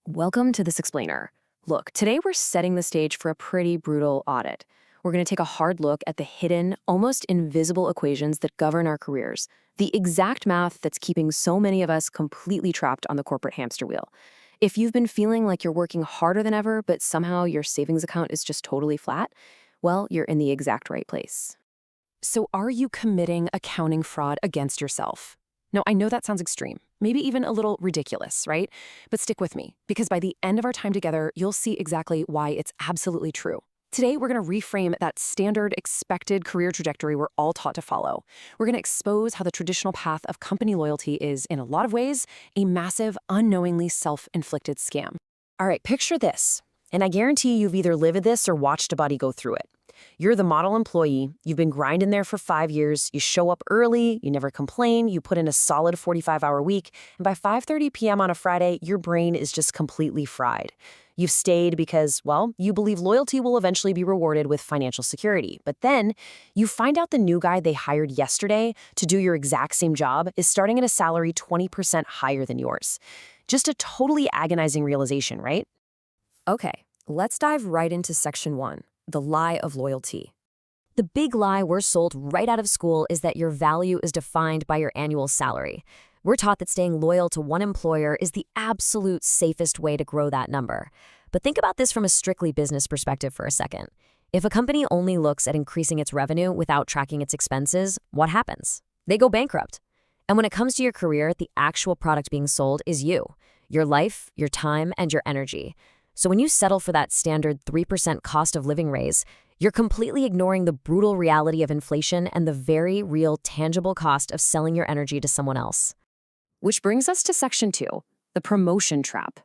Welcome to This Explainer. Look, today we're setting the stage for a pretty brutal audit. We're going to take a hard look at the hidden, almost invisible equations that govern our careers, the exact math that's keeping so many of us completely trapped on the corporate hamster wheel. If you've been feeling like you're working harder than ever, but somehow your savings account is just totally flat, well, you're in the exact right place. So are you committing accounting fraud against yourself? Now, I know that sounds extreme, maybe even a little ridiculous, right? But stick with me, because by the end of our time together, you'll see exactly why it's absolutely true. Today, we're going to reframe that standard, expected career trajectory we're all taught to follow. We're going to expose how the traditional path of company loyalty is, in a lot of ways, a massive, unknowingly self-inflicted scam. All right, picture this, and I guarantee you've either lived this or watched a buddy go through it. You're the model employee, you've been grinding there for 5 years, you show up early, you never complain, you put in a solid 45-hour week, and by 5:30 p.m. on a Friday, your brain is just completely fried. You've stayed because, well, you believe loyalty will eventually be rewarded with financial security. But then you find out the new guy they hired yesterday to do your exact same job is starting at a salary 20% higher than yours. Just a totally agonizing realization, right? Okay, let's dive right into section 1. The lie of loyalty. The big lie we're sold right out of school is that your value is defined by your annual salary. We're taught that staying loyal to one employer is the absolute safest way to grow that number. But think about this from a strictly business perspective for a second. If a company only looks at increasing its revenue without tracking its expenses, what happens? They go bankrupt. And when it comes to your career, the actual product being sold is you, your life, your time, and your energy. So when you settle for that standard 3% cost of living raise, you're completely ignoring the brutal reality of inflation and the very real tangible cost of selling your energy to someone else. Which brings us to section 2, the promotion trap.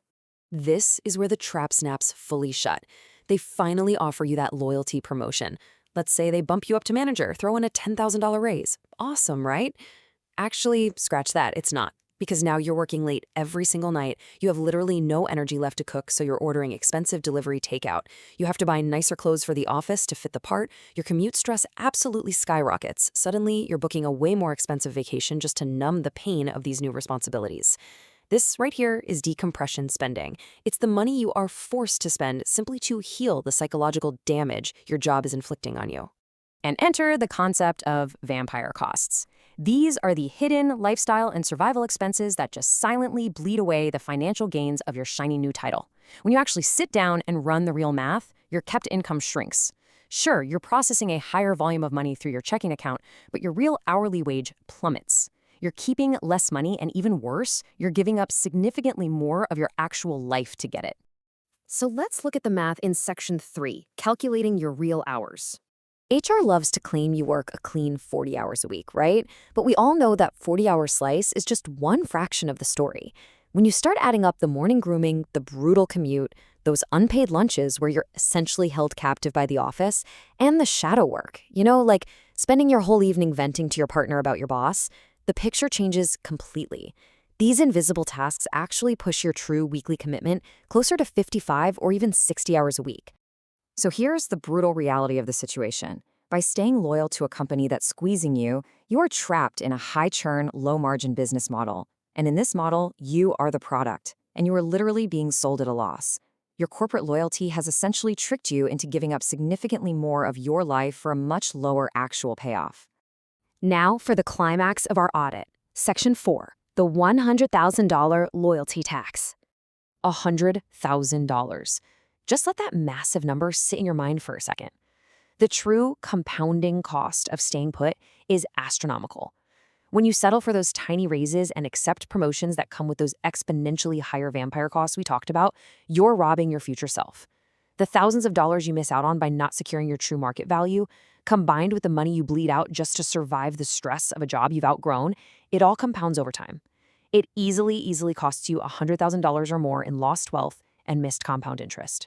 This is where the trap snaps fully shut. They finally offer you that loyalty promotion. Let's say they bump you up to manager, throw in a $10,000 raise. Awesome, right? Actually, scratch that, it's not. Because now you're working late every single night. You have literally no energy left to cook, so you're ordering expensive delivery takeout. You have to buy nicer clothes for the office to fit the part. Your commute stress absolutely skyrockets. Suddenly, you're booking a way more expensive vacation just to numb the pain of these new responsibilities. This right here is decompression spending. It's the money you are forced to spend simply to heal the psychological damage your job is inflicting on you. And enter the concept of vampire costs. These are the hidden lifestyle and survival expenses that just silently bleed away the financial gains of your shiny new title. When you actually sit down and run the real math, your kept income shrinks. Sure, you're processing a higher volume of money through your checking account, but your real hourly wage plummets. You're keeping less money, and even worse, you're giving up significantly more of your actual life to get it. So let's look at the math in section 3, calculating your real hours. HR loves to claim you work a clean 40 hours a week, right? But we all know that 40-hour slice is just one fraction of the story. When you start adding up the morning grooming, the brutal commute, those unpaid lunches where you're essentially held captive by the office, and the shadow work, like spending your whole evening venting to your partner about your boss, the picture changes completely. These invisible tasks actually push your true weekly commitment closer to 55 or even 60 hours a week. So here's the brutal reality of the situation. By staying loyal to a company that's squeezing you, you are trapped in a high-churn, low-margin business model. And in this model, you are the product, and you are literally being sold at a loss. Your corporate loyalty has essentially tricked you into giving up significantly more of your life for a much lower actual payoff. Now for the climax of our audit. Section 4, the $100,000 loyalty tax. $100,000. Just let that massive number sit in your mind for a second. The true compounding cost of staying put is astronomical. When you settle for those tiny raises and accept promotions that come with those exponentially higher vampire costs we talked about, you're robbing your future self. The thousands of dollars you miss out on by not securing your true market value, combined with the money you bleed out just to survive the stress of a job you've outgrown, it all compounds over time. It easily costs you $100,000 or more in lost wealth and missed compound interest.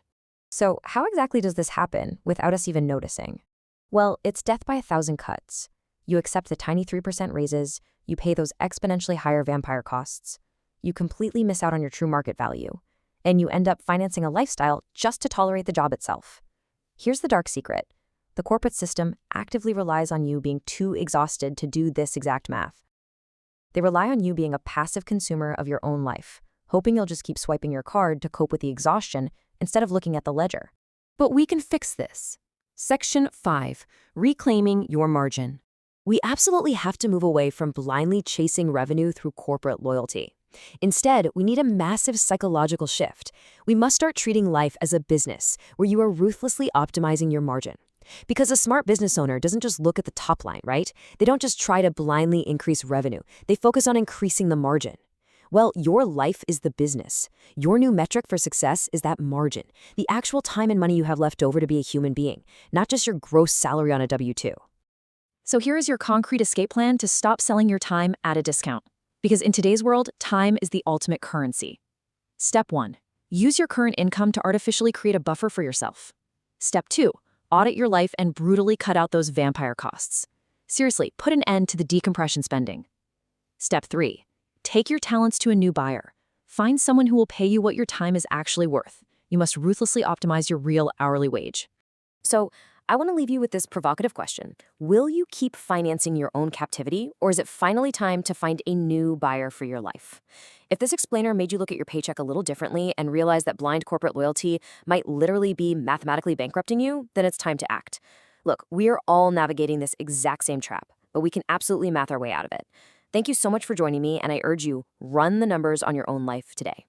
So how exactly does this happen without us even noticing? Well, it's death by 1,000 cuts. You accept the tiny 3% raises, you pay those exponentially higher vampire costs, you completely miss out on your true market value, and you end up financing a lifestyle just to tolerate the job itself. Here's the dark secret. The corporate system actively relies on you being too exhausted to do this exact math. They rely on you being a passive consumer of your own life, hoping you'll just keep swiping your card to cope with the exhaustion instead of looking at the ledger. But we can fix this. Section 5. Reclaiming your margin. We absolutely have to move away from blindly chasing revenue through corporate loyalty. Instead, we need a massive psychological shift. We must start treating life as a business where you are ruthlessly optimizing your margin. Because a smart business owner doesn't just look at the top line, right? They don't just try to blindly increase revenue. They focus on increasing the margin. Well, your life is the business. Your new metric for success is that margin, the actual time and money you have left over to be a human being, not just your gross salary on a W-2. So here is your concrete escape plan to stop selling your time at a discount. Because in today's world, time is the ultimate currency. Step 1. Use your current income to artificially create a buffer for yourself. Step 2. Audit your life and brutally cut out those vampire costs. Seriously, put an end to the decompression spending. Step 3. Take your talents to a new buyer. Find someone who will pay you what your time is actually worth. You must ruthlessly optimize your real hourly wage. So, I want to leave you with this provocative question. Will you keep financing your own captivity, or is it finally time to find a new buyer for your life? If this explainer made you look at your paycheck a little differently and realize that blind corporate loyalty might literally be mathematically bankrupting you, then it's time to act. Look, we are all navigating this exact same trap, but we can absolutely math our way out of it. Thank you so much for joining me, and I urge you, run the numbers on your own life today.